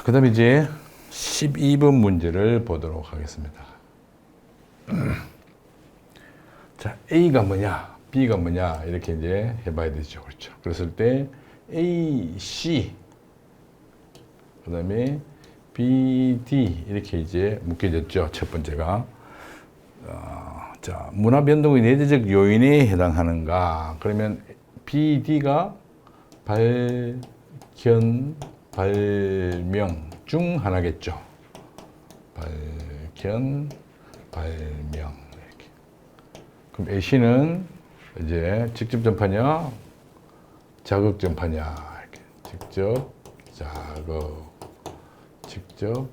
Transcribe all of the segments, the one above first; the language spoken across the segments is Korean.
자, 그 다음에 이제 12번 문제를 보도록 하겠습니다. 자, A가 뭐냐, B가 뭐냐, 이렇게 이제 해봐야 되죠. 그렇죠. 그랬을 때 A, C, 그 다음에 B, D, 이렇게 이제 묶여졌죠. 첫 번째가. 자, 문화 변동의 내재적 요인에 해당하는가? 그러면 B, D가 발견, 발명 중 하나겠죠. 발견, 발명. 이렇게. 그럼 AC는 이제 직접 전파냐, 자극 전파냐. 이렇게. 직접 자극, 직접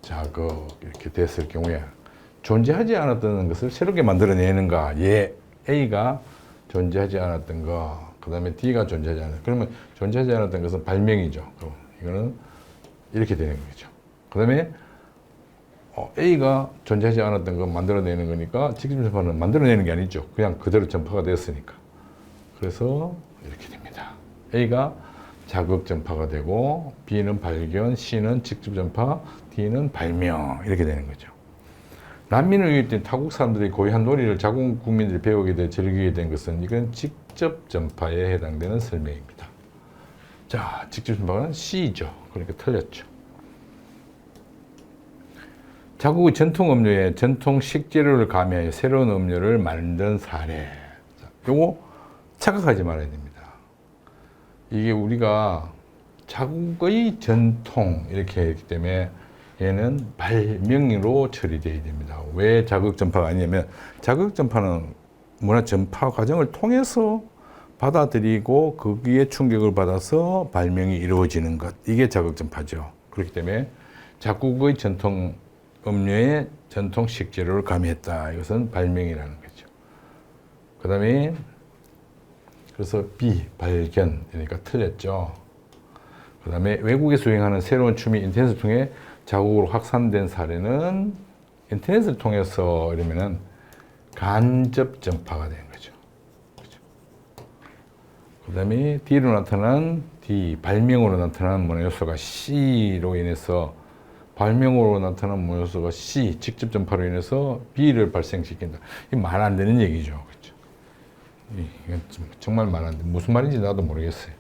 자극 이렇게 됐을 경우에 존재하지 않았던 것을 새롭게 만들어내는가. 예, A가 존재하지 않았던 거, 그 다음에 D가 존재하지 않았던 거. 그러면 존재하지 않았던 것은 발명이죠. 그럼 이거는 이렇게 되는 거죠. 그 다음에 A가 존재하지 않았던 거 만들어내는 거니까 직접 전파는 만들어내는 게 아니죠. 그냥 그대로 전파가 됐으니까. 그래서 이렇게 됩니다. A가 자극 전파가 되고, B는 발견, C는 직접 전파, D는 발명, 이렇게 되는 거죠. 난민을 유입된 타국 사람들이 고유한 놀이를 자국 국민들이 배우게 돼 즐기게 된 것은 이건 직접 전파에 해당되는 설명입니다. 자, 직접 전파는 C죠. 그러니까 틀렸죠. 자국의 전통 음료에 전통 식재료를 가미하여 새로운 음료를 만든 사례. 자, 요거 착각하지 말아야 됩니다. 이게 우리가 자국의 전통 이렇게 했기 때문에 얘는 발명으로 처리되어야 됩니다. 왜 자극 전파가 아니냐면, 자극 전파는 문화 전파 과정을 통해서 받아들이고 거기에 충격을 받아서 발명이 이루어지는 것, 이게 자극 전파죠. 그렇기 때문에 자국의 전통 음료에 전통 식재료를 가미했다, 이것은 발명이라는 거죠. 그 다음에 그래서 B, 발견, 그러니까 틀렸죠. 그 다음에 외국에서 유행하는 새로운 춤이 인터넷을 통해 자국으로 확산된 사례는, 인터넷을 통해서 이러면은 간접 전파가 되는 거죠. 그렇죠? 그 다음에 D로 나타난 D, 발명으로 나타난 문화 요소가 C로 인해서, 발명으로 나타난 문화 요소가 C, 직접 전파로 인해서 B를 발생시킨다. 이게 말 안 되는 얘기죠. 그렇죠? 이건 정말 말 안 돼. 무슨 말인지 나도 모르겠어요.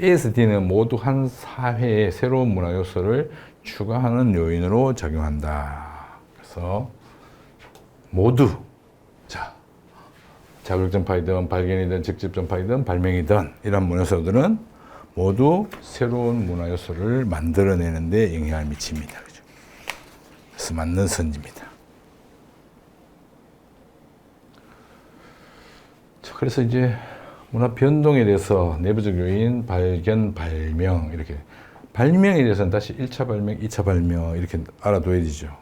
A에서 D는 모두 한 사회에 새로운 문화 요소를 추가하는 요인으로 작용한다. 그래서 모두, 자, 자극 전파이든 발견이든 직접 전파이든 발명이든 이런 문화 요소들은 모두 새로운 문화 요소를 만들어내는 데 영향을 미칩니다. 그죠? 그래서 맞는 선지입니다. 자, 그래서 이제 문화 변동에 대해서 내부적 요인, 발견, 발명, 이렇게. 발명에 대해서는 다시 1차 발명, 2차 발명, 이렇게 알아둬야 되죠.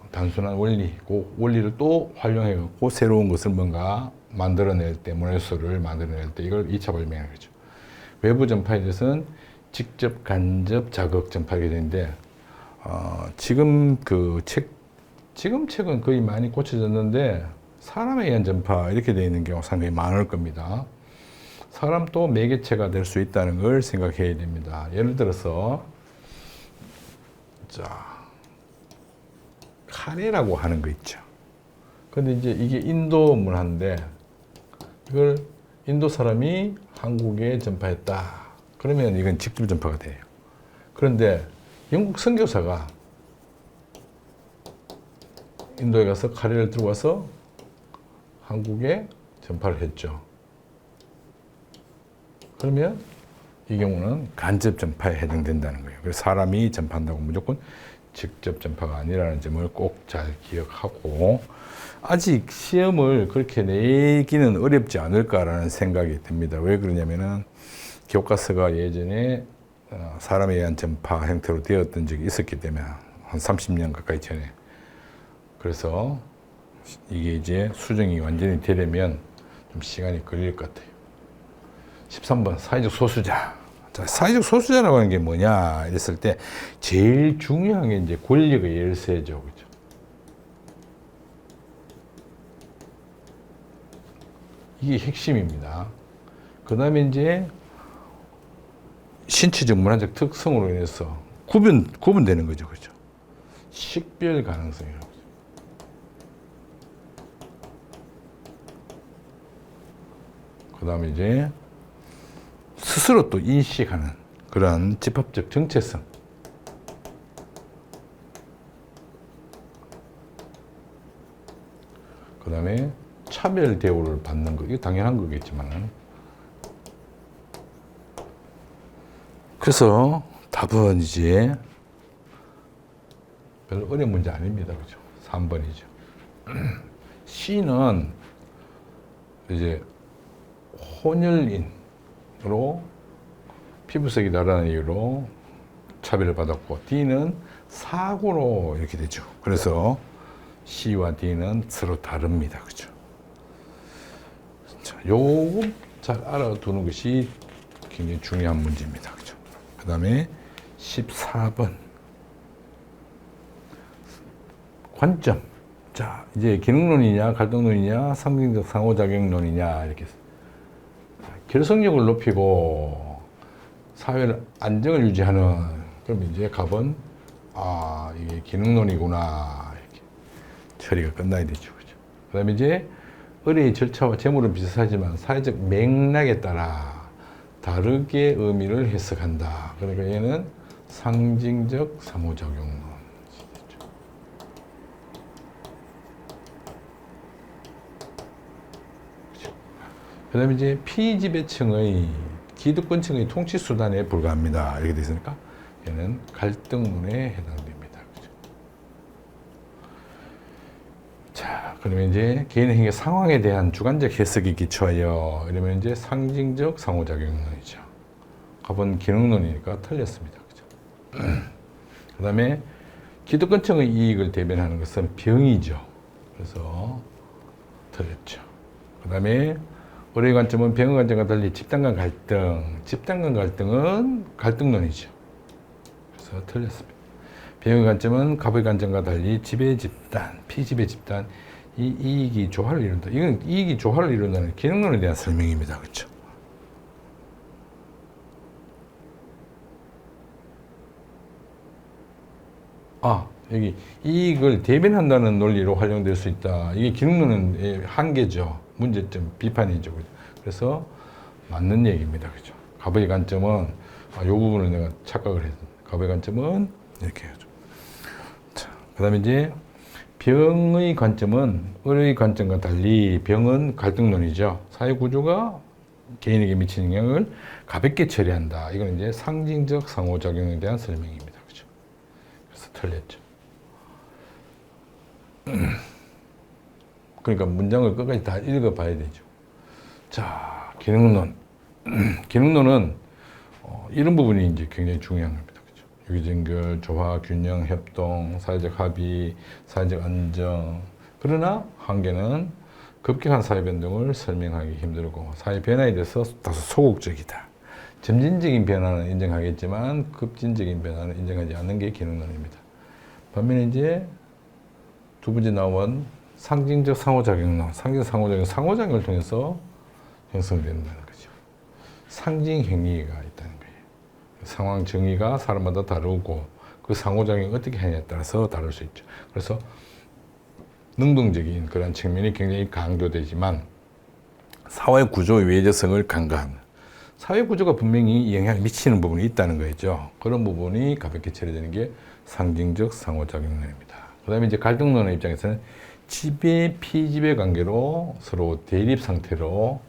단순한 원리, 그 원리를 또 활용해갖고 새로운 것을 뭔가 만들어낼 때, 문화 요소를 만들어낼 때, 이걸 2차 발명이라고 하죠. 외부 전파에 대해서는 직접, 간접, 자극 전파가 되는데, 지금 책은 거의 많이 고쳐졌는데, 사람에 의한 전파, 이렇게 되어 있는 경우가 상당히 많을 겁니다. 사람도 매개체가 될 수 있다는 걸 생각해야 됩니다. 예를 들어서, 자, 카레라고 하는 거 있죠. 근데 이제 이게 인도 문화인데, 이걸 인도 사람이 한국에 전파했다. 그러면 이건 직접 전파가 돼요. 그런데 영국 선교사가 인도에 가서 카레를 들고 와서 한국에 전파를 했죠. 그러면 이 경우는 간접 전파에 해당된다는 거예요. 그래서 사람이 전파한다고 무조건 직접 전파가 아니라는 점을 꼭 잘 기억하고, 아직 시험을 그렇게 내기는 어렵지 않을까라는 생각이 듭니다. 왜 그러냐면은 교과서가 예전에 사람에 의한 전파 형태로 되었던 적이 있었기 때문에, 한 30년 가까이 전에. 그래서 이게 이제 수정이 완전히 되려면 좀 시간이 걸릴 것 같아요. 13번 사회적 소수자. 자, 사회적 소수자라고 하는 게 뭐냐 이랬을 때 제일 중요한 게 이제 권력의 열세죠. 그죠? 이게 핵심입니다. 그 다음에 이제 신체적 문화적 특성으로 인해서 구분되는 거죠. 그죠? 식별 가능성이라고. 그 다음에 이제 스스로 또 인식하는 그런 집합적 정체성. 그 다음에 차별 대우를 받는 거. 이거 당연한 거겠지만. 그래서 답은 이제 별로 어려운 문제 아닙니다. 그죠? 3번이죠. C는 이제 혼혈인으로 피부색이 다르다는 이유로 차별을 받았고, D는 사고로 이렇게 되죠. 그래서 C와 D는 서로 다릅니다. 그죠? 자, 요거 잘 알아두는 것이 굉장히 중요한 문제입니다. 그죠? 그 다음에 14번. 관점. 자, 이제 기능론이냐, 갈등론이냐, 상징적 상호작용론이냐, 이렇게. 결속력을 높이고, 사회를 안정을 유지하는, 그럼 이제 갑은, 이게 기능론이구나, 이렇게. 처리가 끝나야 되죠. 그죠? 그 다음에 이제, 의뢰의 절차와 제목은 비슷하지만, 사회적 맥락에 따라 다르게 의미를 해석한다. 그러니까 얘는 상징적 상호작용론. 그 다음에 이제 피지배층의 기득권층의 통치 수단에 불과합니다. 이렇게 되어 있으니까 얘는 갈등론에 해당됩니다. 그죠? 자, 그러면 이제 개인의 행위 상황에 대한 주관적 해석이 기초하여 이러면 이제 상징적 상호작용론이죠. 갑은 기능론이니까 틀렸습니다. 그죠? 그 다음에 기득권층의 이익을 대변하는 것은 병이죠. 그래서 틀렸죠. 그 다음에 의뢰의 관점은 병의 관점과 달리 집단 간 갈등은 갈등론이죠. 그래서 틀렸습니다. 병의 관점은 갑의 관점과 달리 지배 집단, 피지배 집단, 이 이익이 조화를 이룬다. 이건 이익이 조화를 이룬다는 기능론에 대한 설명입니다. 그렇죠? 여기 이익을 대변한다는 논리로 활용될 수 있다. 이게 기능론의 한계죠. 문제점, 비판이죠. 그래서 맞는 얘기입니다. 그죠? 갑의 관점은, 요 부분을 내가 착각을 했습니다. 갑의 관점은 이렇게 해야죠. 자, 그 다음에 이제 병의 관점은 의료의 관점과 달리 병은 갈등론이죠. 사회 구조가 개인에게 미치는 영향을 가볍게 처리한다. 이건 이제 상징적 상호작용에 대한 설명입니다. 그죠? 그래서 틀렸죠. 그러니까 문장을 끝까지 다 읽어봐야 되죠. 자, 기능론. 기능론은 이런 부분이 이제 굉장히 중요한 겁니다. 그죠? 유기전결, 조화, 균형, 협동, 사회적 합의, 사회적 안정. 그러나 한계는 급격한 사회 변동을 설명하기 힘들고 사회 변화에 대해서 다소 소극적이다. 점진적인 변화는 인정하겠지만 급진적인 변화는 인정하지 않는 게 기능론입니다. 반면에 이제 두 번째 나온 상징적 상호작용론, 상징적 상호작용을 통해서 형성된다는 거죠. 상징 행위가 있다는 거예요. 상황 정의가 사람마다 다르고 그 상호작용이 어떻게 하냐에 따라서 다를 수 있죠. 그래서 능동적인 그런 측면이 굉장히 강조되지만 사회 구조의 외재성을 간과하는, 사회 구조가 분명히 영향을 미치는 부분이 있다는 거죠. 그런 부분이 가볍게 처리되는 게 상징적 상호작용론입니다. 그 다음에 이제 갈등론의 입장에서는 지배, 피지배 관계로 서로 대립 상태로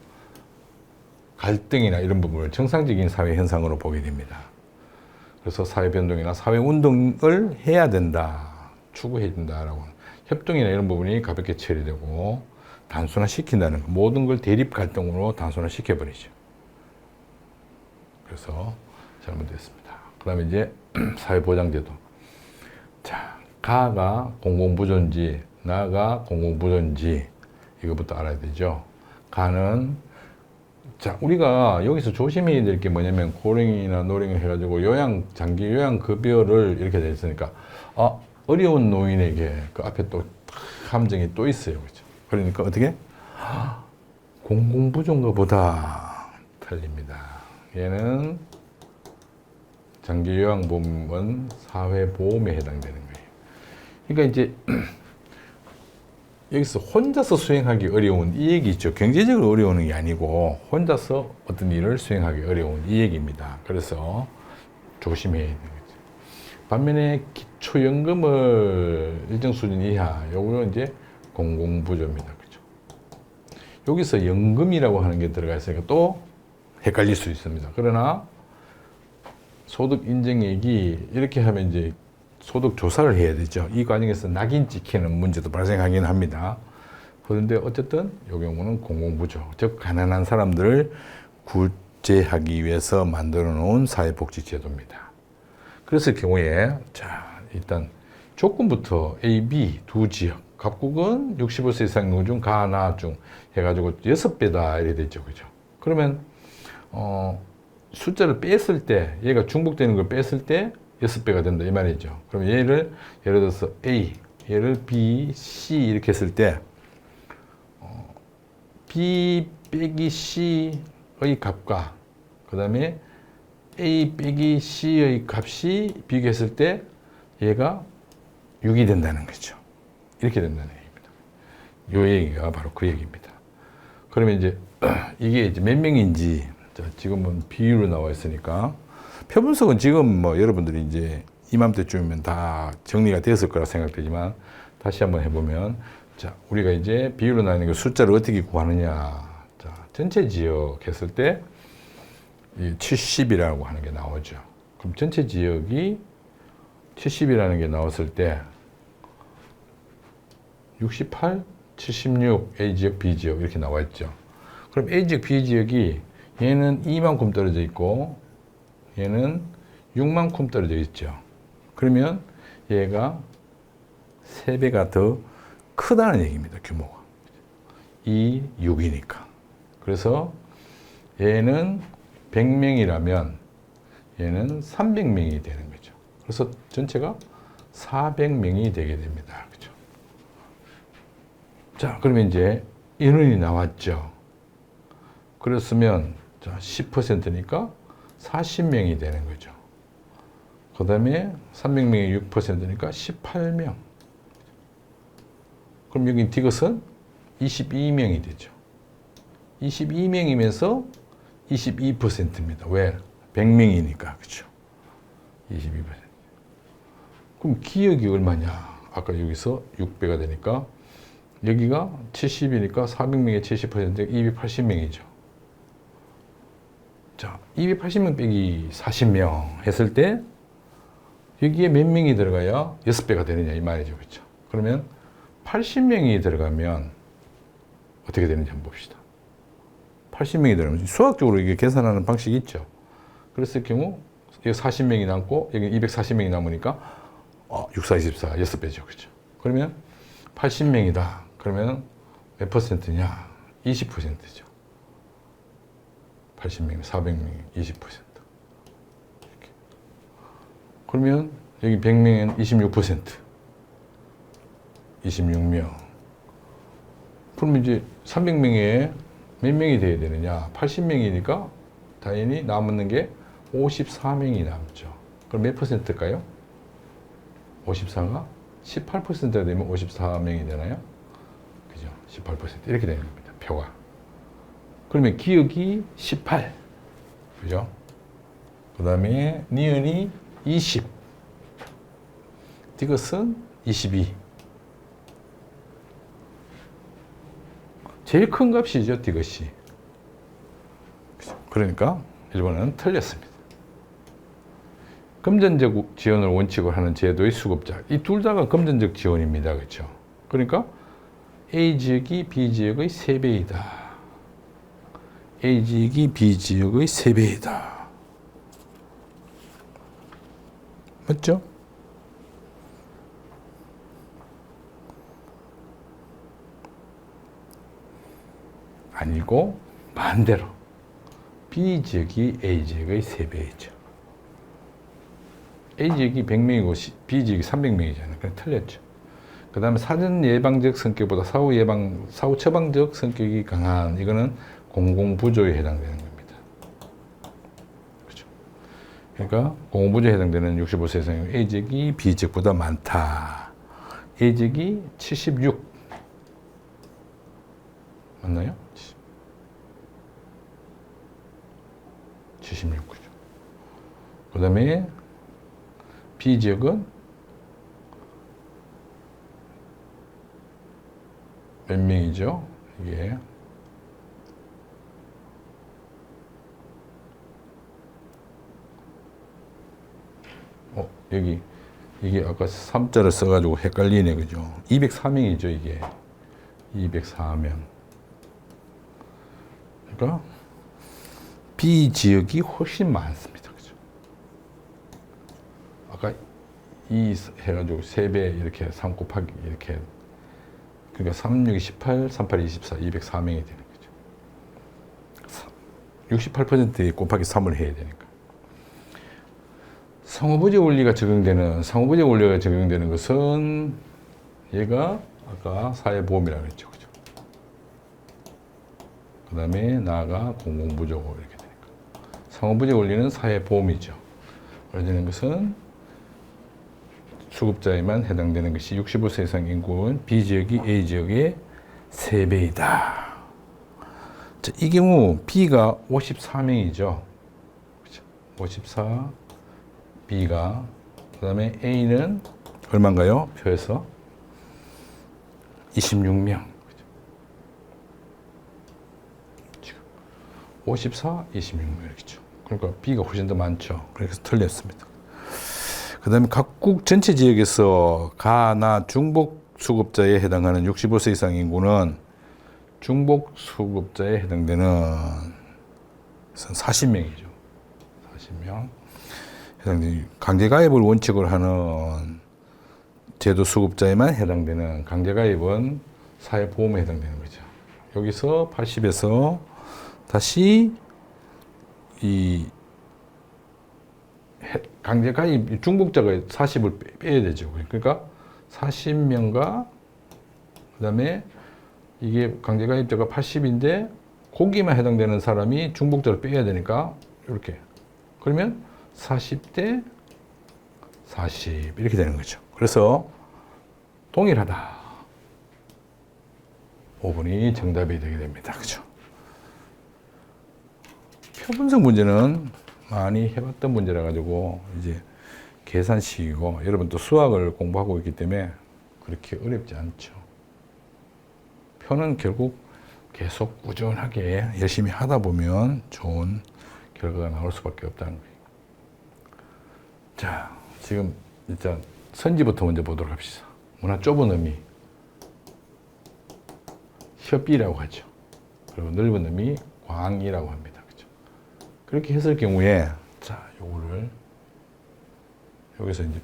갈등이나 이런 부분을 정상적인 사회 현상으로 보게 됩니다. 그래서 사회 변동이나 사회 운동을 해야 된다, 추구해야 된다라고 협동이나 이런 부분이 가볍게 처리되고 단순화시킨다는 거, 모든 걸 대립 갈등으로 단순화시켜버리죠. 그래서 잘못됐습니다. 그 다음에 이제 사회보장제도. 자, 가가 공공부조인지 나가 공공부조인지 이것부터 알아야 되죠. 가는, 자, 우리가 여기서 조심해야 될 게 뭐냐면 고령이나 노령을 해가지고 장기 요양급여를 이렇게 돼 있으니까 어려운 노인에게 그 앞에 또 함정이 또 있어요. 그렇죠? 그러니까 어떻게? 공공부조인가 보다. 틀립니다. 얘는 장기요양보험은 사회보험에 해당되는 거예요. 그러니까 이제 여기서 혼자서 수행하기 어려운 이 얘기 있죠. 경제적으로 어려운 게 아니고 혼자서 어떤 일을 수행하기 어려운 이 얘기입니다. 그래서 조심해야 되는 거죠. 반면에 기초연금을 일정 수준 이하, 요거는 이제 공공부조입니다. 그죠? 여기서 연금이라고 하는 게 들어가 있으니까 또 헷갈릴 수 있습니다. 그러나 소득 인정액이 이렇게 하면 이제 소득 조사를 해야 되죠. 이 과정에서 낙인 찍히는 문제도 발생하긴 합니다. 그런데 어쨌든 이 경우는 공공부조, 즉 가난한 사람들을 구제하기 위해서 만들어 놓은 사회복지제도입니다. 그랬을 경우에 자 일단 조건부터 A, B 두 지역, 각국은 65세 이상 중 가나 중 해가지고 6배다 이래 되죠, 그죠? 그러면 숫자를 뺐을 때 얘가 중복되는 걸 뺐을 때 6배가 된다 이 말이죠. 그럼 얘를 예를 들어서 A, 얘를 B, C 이렇게 했을 때 B 빼기 C의 값과 그 다음에 A 빼기 C의 값이 비교했을 때 얘가 6이 된다는 거죠. 이렇게 된다는 얘기입니다. 요 얘기가 바로 그 얘기입니다. 그러면 이제 이게 이제 몇 명인지 지금은 비율로 나와 있으니까 표 분석은 지금 뭐 여러분들이 이제 이맘때쯤이면 다 정리가 되었을 거라 생각되지만 다시 한번 해보면 자 우리가 이제 비율로 나뉘는 그 숫자를 어떻게 구하느냐. 자 전체 지역 했을 때 70이라고 하는 게 나오죠. 그럼 전체 지역이 70이라는 게 나왔을 때 68, 76, A지역, B지역 이렇게 나와 있죠. 그럼 A지역, B지역이 얘는 2만큼 떨어져 있고 얘는 6만큼 떨어져 있죠. 그러면 얘가 3배가 더 크다는 얘기입니다. 규모가. 2, 6이니까. 그래서 얘는 100명이라면 얘는 300명이 되는 거죠. 그래서 전체가 400명이 되게 됩니다. 그렇죠? 자, 그러면 이제 인원이 나왔죠. 그랬으면 자, 10%니까 40명이 되는 거죠. 그 다음에 300명이 6%니까 18명. 그럼 여기 디귿은 22명이 되죠. 22명이면서 22%입니다. 왜? 100명이니까. 그렇죠? 22%. 그럼 기역이 얼마냐? 아까 여기서 6배가 되니까 여기가 70이니까 400명의 70%가 280명이죠. 자, 280명 빼기 40명 했을 때 여기에 몇 명이 들어가야 6배가 되느냐 이 말이죠. 그렇죠? 그러면 80명이 들어가면 어떻게 되는지 한번 봅시다. 80명이 들어가면 수학적으로 이게 계산하는 방식이 있죠. 그랬을 경우 여기 40명이 남고 여기 240명이 남으니까 6, 4, 24, 6배죠. 그렇죠? 그러면 80명이다. 그러면 몇 퍼센트냐? 20%죠. 80명, 400명, 20%. 이렇게. 그러면 여기 100명은 26%. 26명. 그러면 이제 300명에 몇 명이 돼야 되느냐? 80명이니까 당연히 남는 게 54명이 남죠. 그럼 몇 퍼센트일까요? 54가 18%가 되면 54명이 되나요? 그죠? 18% 이렇게 되는 겁니다. 표가. 그러면 기역이 18. 그죠? 그 다음에 니은이 20. 디귿은 22. 제일 큰 값이죠, 디귿이. 그러니까 1번은 틀렸습니다. 금전적 지원을 원칙으로 하는 제도의 수급자. 이 둘 다가 금전적 지원입니다. 그렇죠? 그러니까 A지역이 B지역의 3배이다. A지역이 B지역의 3배이다. 맞죠? 아니고 반대로 B지역이 A지역의 3배이죠. A지역이 100명이고 B지역이 300명이잖아요. 그냥 틀렸죠. 그 다음에 사전 예방적 성격보다 사후 처방적 성격이 강한 이거는 공공부조에 해당되는 겁니다. 그렇죠. 그러니까 공부부지에 해당되는 65세 이상 A지역이 B지역보다 많다. A지역이 76 맞나요? 76 그죠. 그 다음에 B지역은 몇 명이죠? 이게 여기 이게 아까 3자를 써가지고 헷갈리네 그죠? 204명이죠 이게 204명. 그러니까 B 지역이 훨씬 많습니다 그죠? 아까 2 해가지고 3배 이렇게 3 곱하기 이렇게 그러니까 3, 6, 18, 38, 24, 204명이 되는 거죠. 68% 곱하기 3을 해야 되니까. 상호부지 원리가 적용되는 것은 얘가 아까 사회보험이라고 했죠. 그죠? 그 다음에 나아가 공공부조고 이렇게 되니까. 상호부지 원리는 사회보험이죠. 그러는 것은 수급자에만 해당되는 것이 65세 이상 인구는 B지역이 A지역의 3배이다. 자, 이 경우 B가 54명이죠. 그렇죠? 54, B가, 그 다음에 A는 얼마인가요? 표에서 26명. 지금 54, 26명 이렇죠. 그러니까 B가 훨씬 더 많죠. 그래서 틀렸습니다. 그 다음에 각국 전체 지역에서 가나 중복 수급자에 해당하는 65세 이상 인구는 중복 수급자에 해당되는 40명이죠. 40명. 강제가입을 원칙으로 하는 제도 수급자에만 해당되는 강제가입은 사회보험에 해당되는 거죠. 여기서 80에서 다시 이 강제가입 중복자가 40을 빼야 되죠. 그러니까 40명과 그 다음에 이게 강제가입자가 80인데 거기만 해당되는 사람이 중복자를 빼야 되니까 이렇게 그러면 40대 40 이렇게 되는 거죠. 그래서 동일하다. 5번이 정답이 되게 됩니다. 그죠? 표분석 문제는 많이 해봤던 문제라 가지고 이제 계산식이고 여러분 또 수학을 공부하고 있기 때문에 그렇게 어렵지 않죠. 표는 결국 계속 꾸준하게 열심히 하다 보면 좋은 결과가 나올 수밖에 없다는 거예요. 자, 지금 일단 선지부터 먼저 보도록 합시다. 문화 좁은 의미 협비라고 하죠. 그리고 넓은 의미 광이라고 합니다. 그렇죠? 그렇게 했을 경우에 자, 요거를 여기서 이제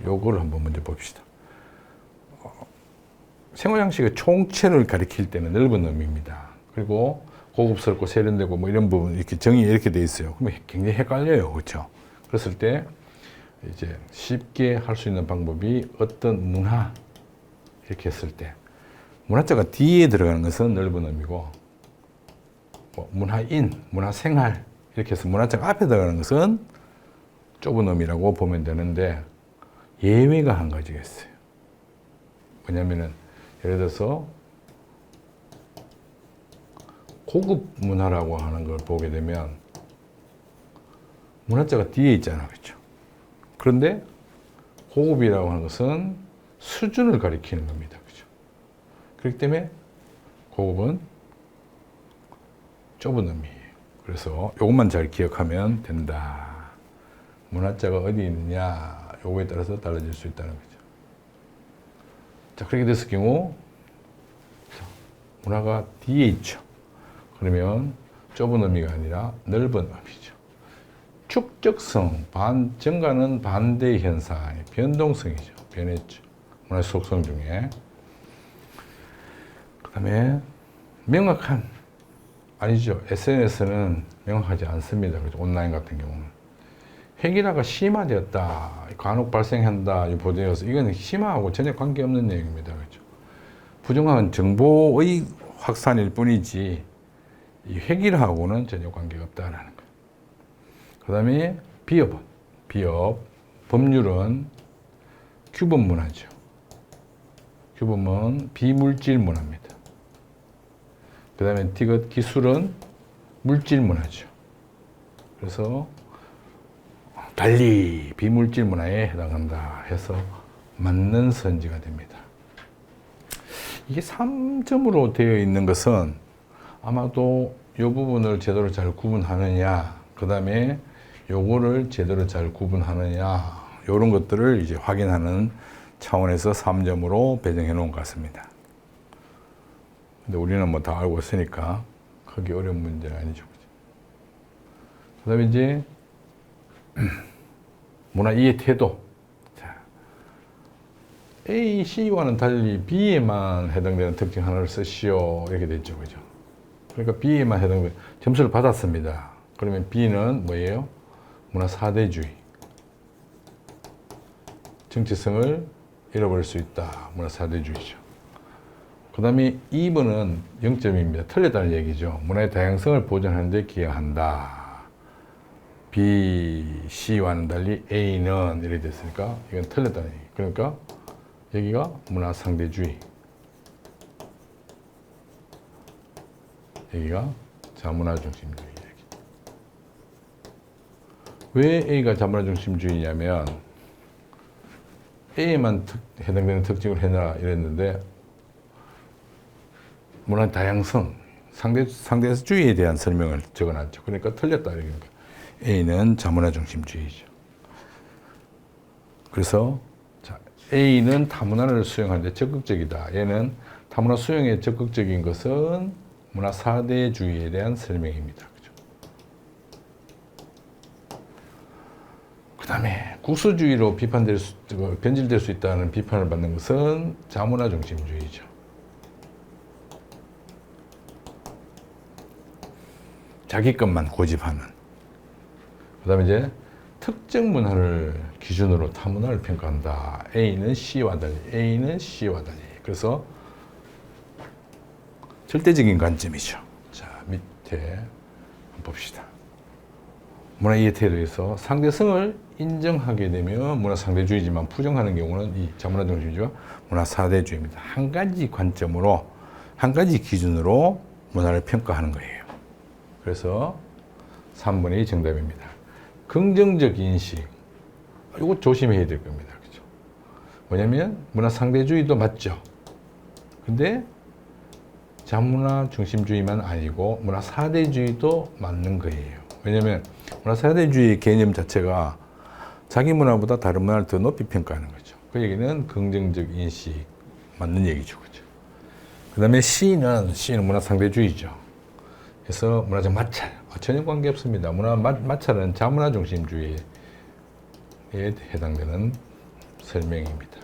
요거를 한번 먼저 봅시다. 생활양식의 총체를 가리킬 때는 넓은 의미입니다. 그리고 고급스럽고 세련되고 뭐 이런 부분 이렇게 정의 이렇게 돼 있어요. 그러면 굉장히 헷갈려요. 그렇죠? 그랬을 때 이제 쉽게 할 수 있는 방법이 어떤 문화 이렇게 했을 때 문화자가 뒤에 들어가는 것은 넓은 의미고 뭐 문화인, 문화생활 이렇게 해서 문화자가 앞에 들어가는 것은 좁은 의미라고 보면 되는데 예외가 한 가지가 있어요. 뭐냐면은 예를 들어서 고급 문화라고 하는 걸 보게 되면 문화자가 뒤에 있잖아. 그렇죠? 그런데 고급이라고 하는 것은 수준을 가리키는 겁니다. 그렇죠? 그렇기 때문에 고급은 좁은 의미예요. 그래서 이것만 잘 기억하면 된다. 문화자가 어디 있느냐 요거에 따라서 달라질 수 있다는 거죠. 자, 그렇게 됐을 경우 문화가 뒤에 있죠. 그러면 좁은 의미가 아니라 넓은 의미죠. 축적성, 증가는 반대 현상, 변동성이죠. 변했죠. 문화 속성 중에. 그 다음에 명확한, 아니죠. SNS는 명확하지 않습니다. 그렇죠? 온라인 같은 경우는. 획일화가 심화되었다, 간혹 발생한다, 이 보도에서 이건 심화하고 전혀 관계없는 내용입니다. 그렇죠? 부정확한 정보의 확산일 뿐이지 이 획일화하고는 전혀 관계가 없다라는 거예요. 그 다음에 비업, 법률은 규범 문화죠. 규범은 비물질 문화입니다. 그 다음에 디귿 기술은 물질 문화죠. 그래서 달리 비물질 문화에 해당한다 해서 맞는 선지가 됩니다. 이게 3점으로 되어 있는 것은 아마도 이 부분을 제대로 잘 구분하느냐, 그 다음에 요거를 제대로 잘 구분하느냐, 이런 것들을 이제 확인하는 차원에서 3점으로 배정해 놓은 것 같습니다. 근데 우리는 뭐 다 알고 있으니까 크게 어려운 문제는 아니죠. 그 다음에 이제 문화 이해 태도. 자, A, C와는 달리 B에만 해당되는 특징 하나를 쓰시오. 이렇게 됐죠. 그죠? 그러니까 B에만 해당되는 점수를 받았습니다. 그러면 B는 뭐예요? 문화 사대주의. 정체성을 잃어버릴 수 있다. 문화 사대주의죠. 그 다음에 2번은 0점입니다. 틀렸다는 얘기죠. 문화의 다양성을 보존하는 데 기여한다. B, C와는 달리 A는 이렇게 됐으니까 이건 틀렸다는 얘기. 그러니까 여기가 문화 상대주의. 여기가 자문화 중심주의. 왜 A가 자문화 중심주의냐면 A에만 해당되는 특징을 해놔 이랬는데 문화 다양성, 상대주의에 대한 설명을 적어놨죠. 그러니까 틀렸다. 그러니까 A는 자문화 중심주의죠. 그래서 자, A는 타문화를 수용하는데 적극적이다. 얘는 타문화 수용에 적극적인 것은 문화 사대주의에 대한 설명입니다. 그죠? 그 다음에 국수주의로 변질될 수 있다는 비판을 받는 것은 자문화 중심주의죠. 자기 것만 고집하는. 그 다음에 이제 특정 문화를 기준으로 타 문화를 평가한다. A는 C와 달리. 그래서 절대적인 관점이죠. 자, 밑에 한번 봅시다. 문화 이해 태도에서 상대성을 인정하게 되면 문화 상대주의지만 부정하는 경우는 이 자문화 중심주의와 문화 사대주의입니다. 한 가지 관점으로, 한 가지 기준으로 문화를 평가하는 거예요. 그래서 3번이 정답입니다. 긍정적 인식. 이거 조심해야 될 겁니다. 그죠? 뭐냐면, 문화 상대주의도 맞죠. 근데, 자문화 중심주의만 아니고, 문화 사대주의도 맞는 거예요. 왜냐면, 문화 사대주의 개념 자체가 자기 문화보다 다른 문화를 더 높이 평가하는 거죠. 그 얘기는 긍정적 인식, 맞는 얘기죠. 그죠? 그 다음에 C는 문화 상대주의죠. 그래서 문화적 마찰, 전혀 관계 없습니다. 마찰은 자문화 중심주의에 해당되는 설명입니다.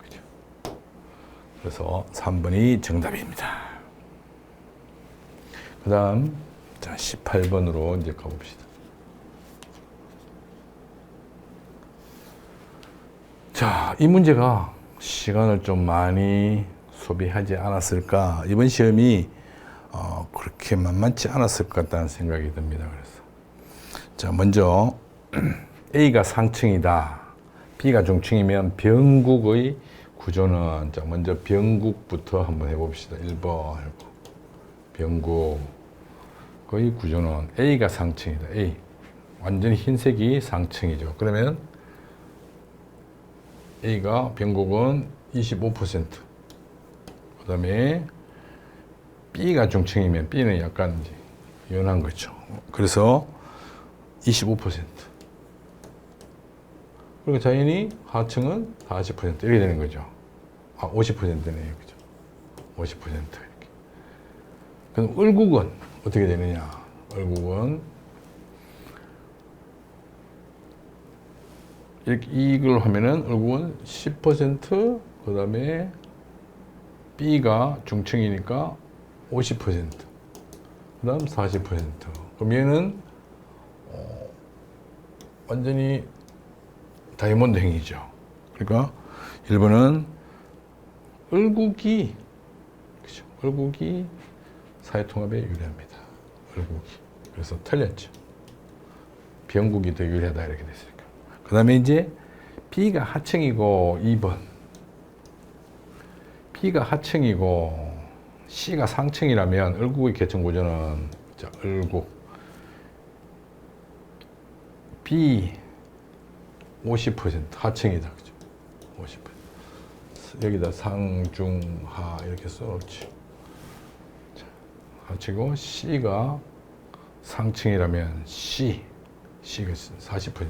그죠? 그래서 3번이 정답입니다. 그 다음, 자, 18번으로 이제 가봅시다. 자, 이 문제가 시간을 좀 많이 소비하지 않았을까? 이번 시험이 그렇게 만만치 않았을 것 같다는 생각이 듭니다. 그래서 자, 먼저 A가 상층이다, B가 중층이면 병국의 구조는, 자, 먼저 병국부터 한번 해봅시다. 1번 병국의 구조는 A가 상층이다. A 완전히 흰색이 상층이죠. 그러면 A가 병국은 25%, 그 다음에 B가 중층이면 B는 약간 연한 거죠. 그래서 25%. 그리고 자연히 하층은 40% 이렇게 되는 거죠. 50%네요. 그죠? 50% 이렇게. 그럼 을국은 어떻게 되느냐? 을국은 이렇게 이걸 하면은 을국은 10%, 그 다음에 B가 중층이니까 50%, 그 다음 40%. 그럼 얘는 완전히 다이아몬드 행이죠. 그러니까 1번은 을국이, 그렇죠? 을국이 사회통합에 유리합니다. 을국이. 그래서 틀렸죠. 병국이 더 유리하다 이렇게 됐으니까. 그 다음에 이제 B가 하층이고 2번. B가 하층이고 C가 상층이라면 을국의 계층 구조는 자, 을국 B 50% 하층이다. 그죠? 50%. 여기다 상중하 이렇게 써놓지. 하층이고 C가 상층이라면 C가 40%.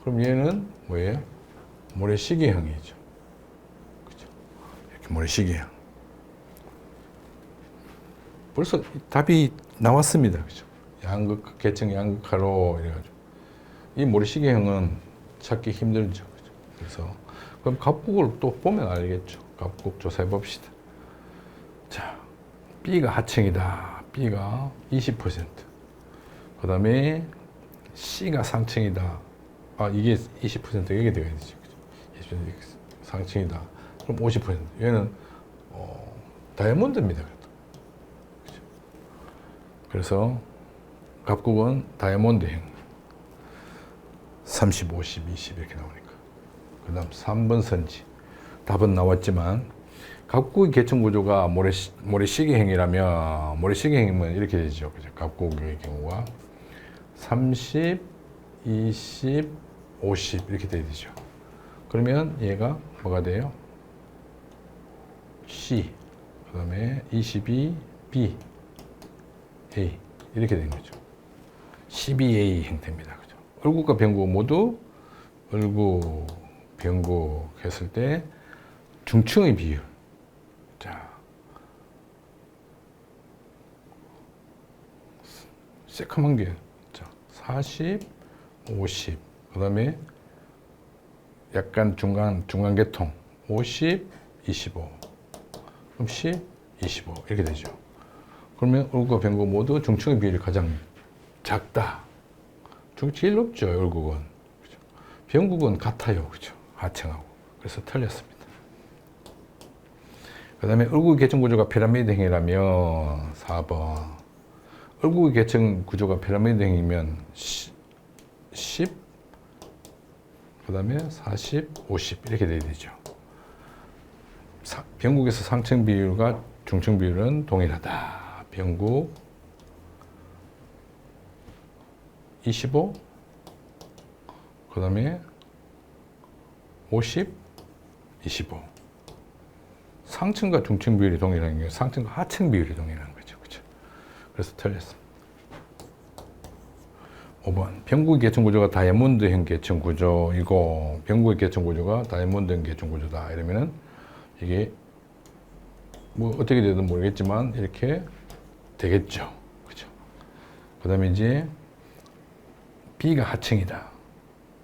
그럼 얘는 뭐예요? 모래시계형이죠. 그죠? 이렇게 모래시계형. 벌써 답이 나왔습니다. 그죠? 양극, 계층 양극화로 이래가지고. 이 모래시계형은 찾기 힘들죠. 그죠? 그래서, 그럼 갑국을 또 보면 알겠죠. 갑국 조사해 봅시다. 자, B가 하층이다. B가 20%. 그 다음에 C가 상층이다. 아, 이게 20% 여기 되어야 되죠. 20% 상층이다. 그럼 50%. 얘는, 다이아몬드입니다. 그죠? 그래서, 갑국은 다이아몬드형. 30, 50, 20 이렇게 나오니까. 그 다음 3번 선지. 답은 나왔지만, 갑국의 계층 구조가 모래시계형이라면, 모래시계형이면 이렇게 되죠. 그죠? 갑국의 경우가 30, 20, 50 이렇게 돼야 되죠. 그러면 얘가 뭐가 돼요? C. 그 다음에 22, B, A. 이렇게 된 거죠. CBA 형태입니다. 그죠? 을국과 병국 모두 을국, 병국 했을 때 중층의 비율. 자, 새까만 게, 자, 40, 50. 그 다음에 약간 중간계통. 50, 25. 그럼 10, 25. 이렇게 되죠. 그러면 을국과 병국 모두 중층의 비율이 가장 작다. 제일 높죠, 을국은. 그죠? 병국은 같아요. 그죠? 하층하고. 그래서 틀렸습니다. 그 다음에 을국의 계층 구조가 피라미드형이라면 4번. 을국의 계층 구조가 피라미드형이면 10, 그 다음에 40, 50 이렇게 돼야 되죠. 병국에서 상층 비율과 중층 비율은 동일하다. 병국 25, 그 다음에 50, 25. 상층과 중층 비율이 동일한 게 상층과 하층 비율이 동일한 거죠. 그죠? 그래서 틀렸습니다. 5번. 병국의 계층 구조가 다이아몬드형 계층 구조이고, 병국의 계층 구조가 다이아몬드형 계층 구조다. 이러면은, 이게, 뭐, 어떻게 되든 모르겠지만, 이렇게 되겠죠. 그죠? 그 다음에 이제, B가 하층이다.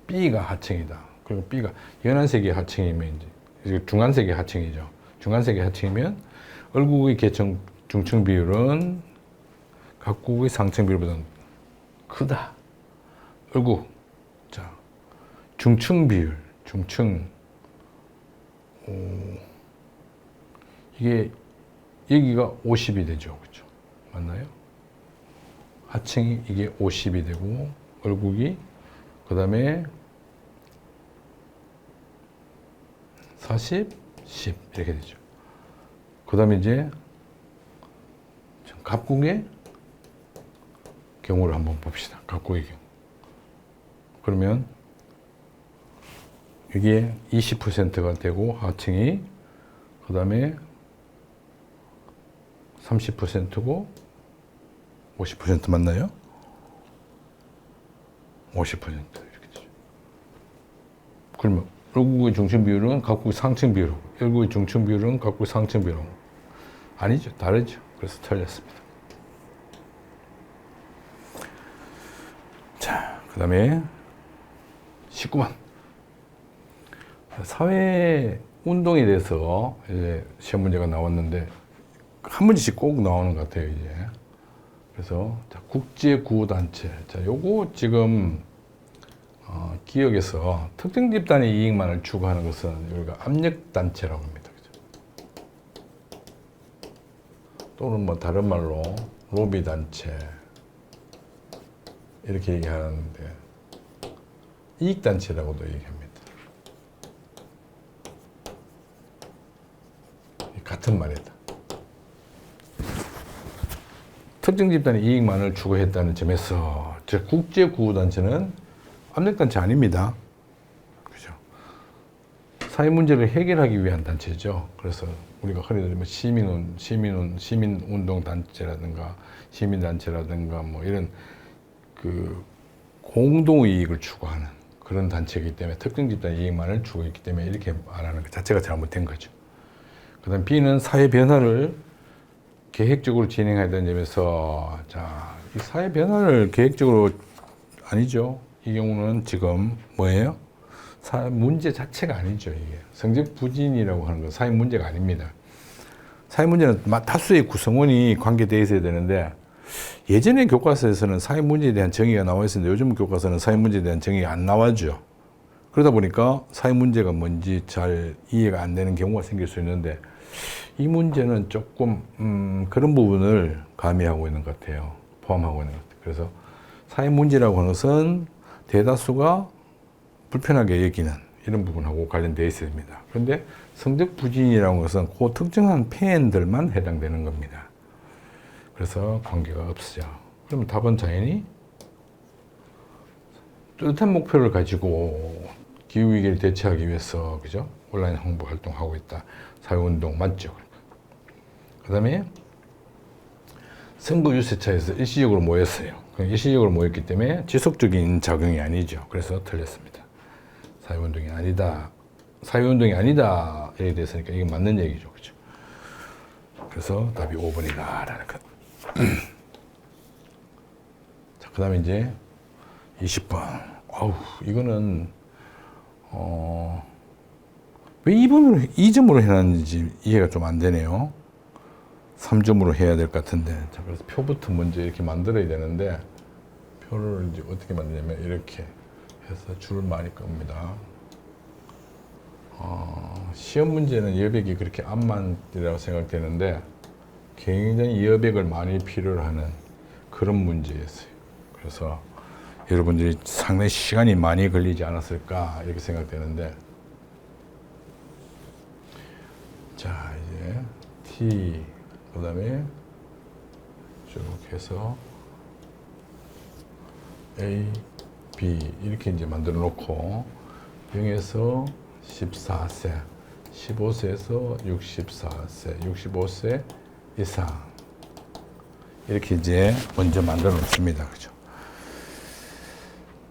B가 하층이다. 그리고 B가 연한색이 하층이면, 이제, 중간색이 하층이죠. 중간색이 하층이면, 을국의 계층 중층 비율은 각국의 상층 비율보다 크다. 을국. 자, 중층 비율, 중층. 이게, 여기가 50이 되죠. 그죠? 맞나요? 하층이 이게 50이 되고, 을국이, 그 다음에 40, 10. 이렇게 되죠. 그 다음에 이제, 갑국의 경우를 한번 봅시다. 갑국의 경우. 그러면 이게 20%가 되고 하층이 그 다음에 30%고 50% 맞나요? 50% 이렇게 되죠. 그러면 을국의 중층 비율은 갑국의 상층 비율, 을국의 중층 비율은 갑국의 상층 비율. 아니죠. 다르죠. 그래서 틀렸습니다. 자, 그 다음에 19번. 사회 운동에 대해서 이제 시험 문제가 나왔는데 한 문제씩 꼭 나오는 것 같아요, 이제. 그래서 자, 국제구호단체. 자, 요거 지금 기업에서 특정 집단의 이익만을 추구하는 것은 우리가 압력단체라고 합니다. 그죠? 또는 뭐 다른 말로 로비단체. 이렇게 얘기하는데 이익단체라고도 얘기합니다. 같은 말이다. 특정 집단의 이익만을 추구했다는 점에서 즉 국제구호단체는 압력단체 아닙니다. 그죠? 사회 문제를 해결하기 위한 단체죠. 그래서 우리가 흔히 뭐 시민운동단체라든가 시민단체라든가 뭐 이런 그 공동이익을 추구하는 그런 단체이기 때문에 특정 집단의 이익만을 추구했기 때문에 이렇게 말하는 것 자체가 잘못된 거죠. 그 다음 B는 사회 변화를 계획적으로 진행해야 되는 점에서 자, 이 사회 변화를 계획적으로 아니죠. 이 경우는 지금 뭐예요? 문제 자체가 아니죠. 이게 성적 부진이라고 하는 건 사회 문제가 아닙니다. 사회 문제는 다수의 구성원이 관계되어 있어야 되는데 예전의 교과서에서는 사회 문제에 대한 정의가 나와 있었는데 요즘 교과서는 사회 문제에 대한 정의가 안 나와죠. 그러다 보니까 사회 문제가 뭔지 잘 이해가 안 되는 경우가 생길 수 있는데 이 문제는 조금 그런 부분을 가미하고 있는 것 같아요. 포함하고 있는 것 같아요. 그래서 사회 문제라고 하는 것은 대다수가 불편하게 여기는 이런 부분하고 관련되어 있습니다. 그런데 성적 부진이라는 것은 그 특정한 폐엔들만 해당되는 겁니다. 그래서 관계가 없어요. 그러면 답은 당연히 뚜렷한 목표를 가지고 기후위기를 대처하기 위해서 그죠? 온라인 홍보 활동하고 있다. 사회운동 맞죠? 그 다음에 선거 유세차에서 일시적으로 모였어요. 일시적으로 모였기 때문에 지속적인 작용이 아니죠. 그래서 틀렸습니다. 사회운동이 아니다. 사회운동이 아니다. 이렇게 됐으니까 이게 맞는 얘기죠. 그죠? 그래서 답이 5번이다. 라는 것. 자, 그 다음에 이제 20번. 이거는, 왜 2점으로 해놨는지 이해가 좀 안 되네요. 3점으로 해야 될 것 같은데. 자, 그래서 표부터 먼저 이렇게 만들어야 되는데, 표를 이제 어떻게 만드냐면, 이렇게 해서 줄을 많이 겁니다. 시험 문제는 여백이 그렇게 암만이라고 생각되는데, 굉장히 여백을 많이 필요로 하는 그런 문제였어요. 그래서 여러분들이 상당히 시간이 많이 걸리지 않았을까, 이렇게 생각되는데, 자, 이제 T, 그 다음에 쭉 해서 A, B 이렇게 이제 만들어 놓고 0에서 14세, 15세에서 64세, 65세 이상 이렇게 이제 먼저 만들어 놓습니다. 그죠?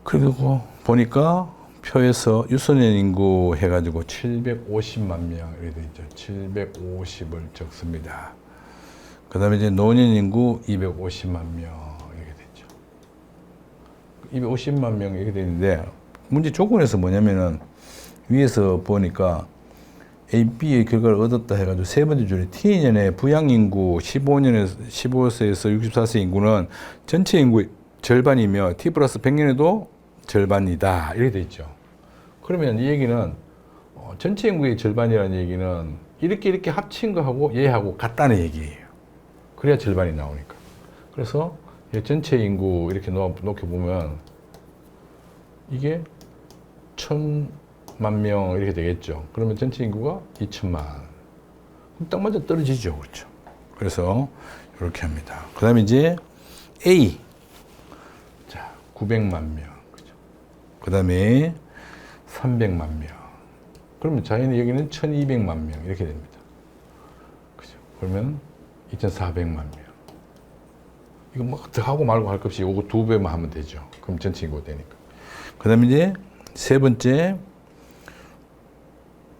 그리고 보니까 표에서 유소년 인구 해가지고 750만 명 이렇게 돼 있죠. 750을 적습니다. 그 다음에 이제 노년 인구 250만 명 이렇게 됐죠. 250만 명 이렇게 돼 있는데 문제 조건에서 뭐냐면은 위에서 보니까 A, B의 결과를 얻었다 해가지고 세 번째 줄에 T년의 부양 인구 15세에서 64세 인구는 전체 인구의 절반이며 T 플러스 100년에도 절반이다 이렇게 돼 있죠. 그러면 이 얘기는 전체 인구의 절반이라는 얘기는 이렇게 합친 거하고 얘하고 같다는 얘기예요. 그래야 절반이 나오니까. 그래서 전체 인구 이렇게 놓게 보면 이게 1000만 명 이렇게 되겠죠. 그러면 전체 인구가 2000만. 그럼 딱 맞아 떨어지죠. 그렇죠. 그래서 이렇게 합니다. 그 다음에 이제 A. 자, 900만 명. 그죠. 그 다음에 300만 명. 그러면 자연히 여기는 1200만 명. 이렇게 됩니다. 그죠. 그러면 2400만 명. 이거 뭐 더 하고 말고 할 것 없이 이거 2배만 하면 되죠. 그럼 전체 인구가 되니까. 그 다음에 이제 세 번째,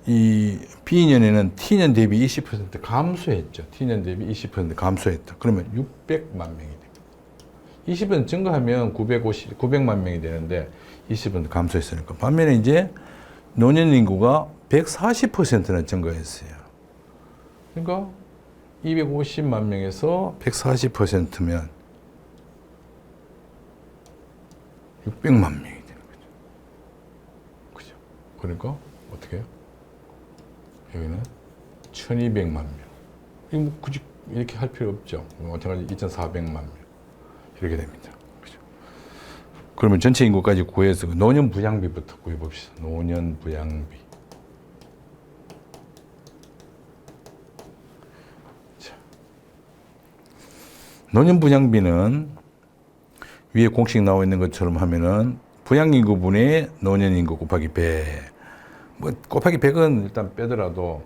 이 B년에는 T년 대비 20% 감소했죠. T년 대비 20% 감소했다. 그러면 600만 명이 됩니다. 20% 증가하면 900만 명이 되는데 20% 감소했으니까. 반면에 이제 노년 인구가 140%나 증가했어요. 그러니까 250만 명에서 140%면 600만 명이 되는 거죠. 그죠? 그러니까 어떻게 해요? 여기는 1200만 명. 이거 뭐 굳이 이렇게 할 필요 없죠. 마찬가지 2400만 명. 이렇게 됩니다. 그죠? 그러면 전체 인구까지 구해서 노년 부양비부터 구해봅시다. 노년 부양비. 자, 노년 부양비는 위에 공식 나와 있는 것처럼 하면은 부양인구분의 노년인구 곱하기 100. 뭐 곱하기 100은 일단 빼더라도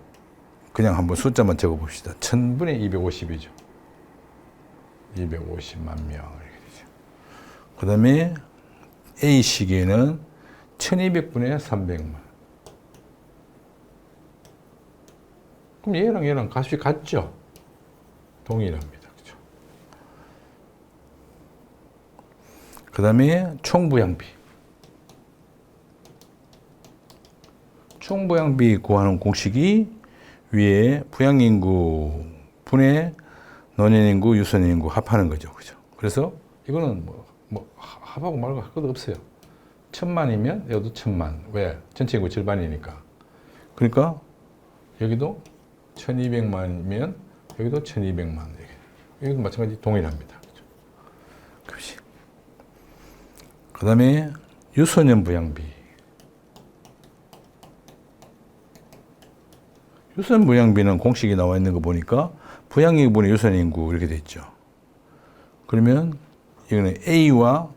그냥 한번 숫자만 적어봅시다. 1000분의 250이죠. 250만 명 이렇게 되죠. 그 다음에 A 시기에는 1200분의 300만. 그럼 얘랑 값이 같죠? 동일합니다. 그죠? 그 다음에 총부양비. 총부양비 구하는 공식이 위에 부양인구 분의 노년인구, 유소년인구 합하는 거죠. 그죠? 그래서 이거는 뭐 합하고 말고 할 것도 없어요. 1000만이면 여기도 1000만. 왜? 전체 인구 절반이니까. 그러니까 여기도 1200만이면 여기도 1200만. 여기도 마찬가지 동일합니다. 그죠? 그 다음에 유소년 부양비. 유소년 부양비는 공식이 나와 있는 거 보니까 부양인구분의 유소년인구 이렇게 돼 있죠. 그러면 이거는 A와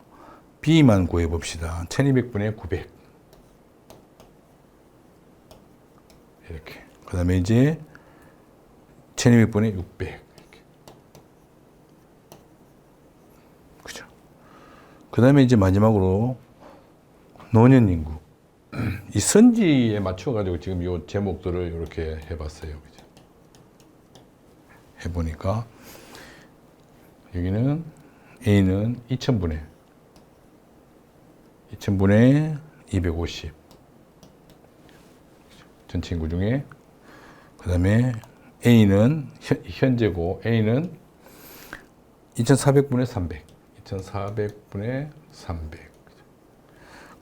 B만 구해봅시다. 1200분의 900. 이렇게. 그 다음에 이제 1200분의 600. 이렇게. 그죠. 그 다음에 이제 마지막으로 노년인구. 이 선지에 맞춰가지고 지금 이 제목들을 이렇게 해봤어요. 그죠. 해보니까 여기는 A는 2000분의 250 전체 인구 중에 그 다음에 A는 현재고 A는 2400분의 300 2400분의 300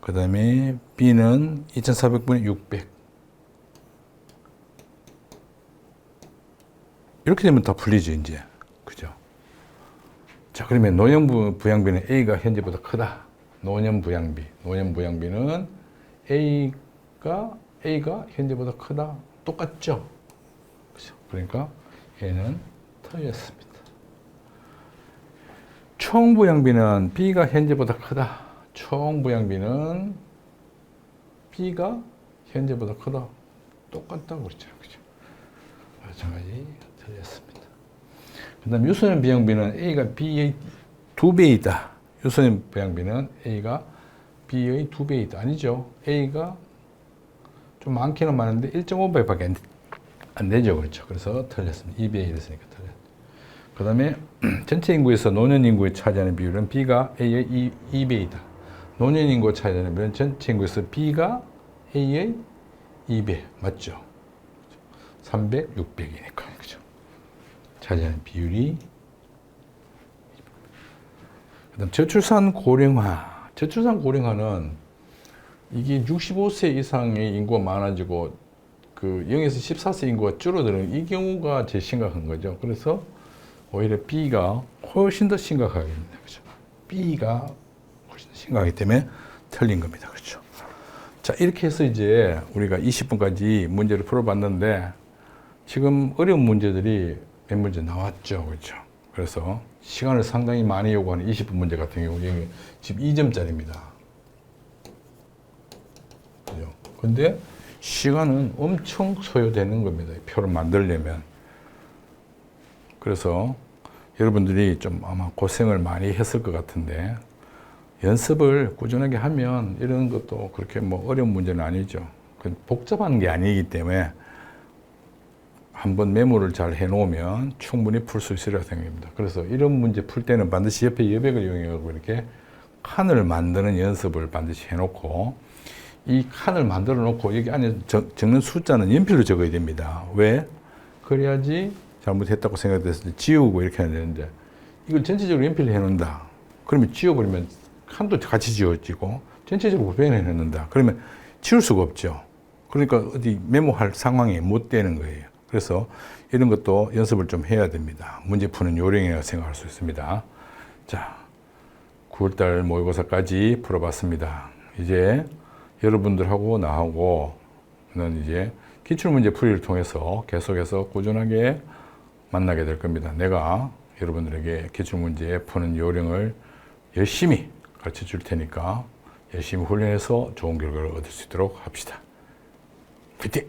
그 다음에 B는 2400분의 600 이렇게 되면 다 풀리죠 이제. 그죠? 자, 그러면 노년 부양비는 A가 현재보다 크다. 노년 부양비는 A가 현재보다 크다. 똑같죠? 그죠? 그러니까 얘는 틀렸습니다. 총 부양비는 B가 현재보다 크다. 총 부양비는 B가 현재보다 크다. 똑같다고 그랬죠. 그죠? 마찬가지 틀렸습니다. 그 다음 유소년 부양비는 A가 B의 2배이다. 유소년 부양비는 A가 B의 2배이다. 아니죠. A가 좀 많기는 많은데 1.5배밖에 안 되죠. 그렇죠. 그래서 틀렸습니다. 2배에 이랬으니까 틀렸습니다. 그 다음에 전체 인구에서 노년 인구에 차지하는 비율은 B가 A의 2배이다. 노년 인구가 차지하는 비율은 전체 인구에서 B가 A의 2배. 맞죠? 300, 600이니까. 그죠? 차지하는 비율이. 그 다음 저출산 고령화. 저출산 고령화는 이게 65세 이상의 인구가 많아지고 그 0에서 14세 인구가 줄어드는 이 경우가 제일 심각한 거죠. 그래서 오히려 B가 훨씬 더 심각하게 됩니다. 그죠? B가 훨씬 더 심각하기 때문에 틀린 겁니다. 그렇죠? 자, 이렇게 해서 이제 우리가 20분까지 문제를 풀어봤는데 지금 어려운 문제들이 몇 문제 나왔죠. 그렇죠? 그래서 시간을 상당히 많이 요구하는 20분 문제 같은 경우는 지금 2점짜리입니다. 그죠? 근데 시간은 엄청 소요되는 겁니다. 표를 만들려면. 그래서 여러분들이 좀 아마 고생을 많이 했을 것 같은데 연습을 꾸준하게 하면 이런 것도 그렇게 뭐 어려운 문제는 아니죠. 복잡한 게 아니기 때문에 한번 메모를 잘 해놓으면 충분히 풀 수 있으리라 생각합니다. 그래서 이런 문제 풀 때는 반드시 옆에 여백을 이용해서 이렇게 칸을 만드는 연습을 반드시 해놓고 이 칸을 만들어 놓고 여기 안에 적는 숫자는 연필로 적어야 됩니다. 왜? 그래야지 잘못했다고 생각됐을 때 지우고 이렇게 해야 되는데 이걸 전체적으로 연필로 해놓는다. 그러면 지워버리면 칸도 같이 지워지고 전체적으로 구별해 놓는다. 그러면 지울 수가 없죠. 그러니까 어디 메모할 상황이 못 되는 거예요. 그래서 이런 것도 연습을 좀 해야 됩니다. 문제 푸는 요령이라고 생각할 수 있습니다. 자, 9월달 모의고사까지 풀어봤습니다. 이제 여러분들하고 나하고는 이제 기출문제 풀이를 통해서 계속해서 꾸준하게 만나게 될 겁니다. 내가 여러분들에게 기출문제 푸는 요령을 열심히 가르쳐 줄 테니까 열심히 훈련해서 좋은 결과를 얻을 수 있도록 합시다. 화이팅!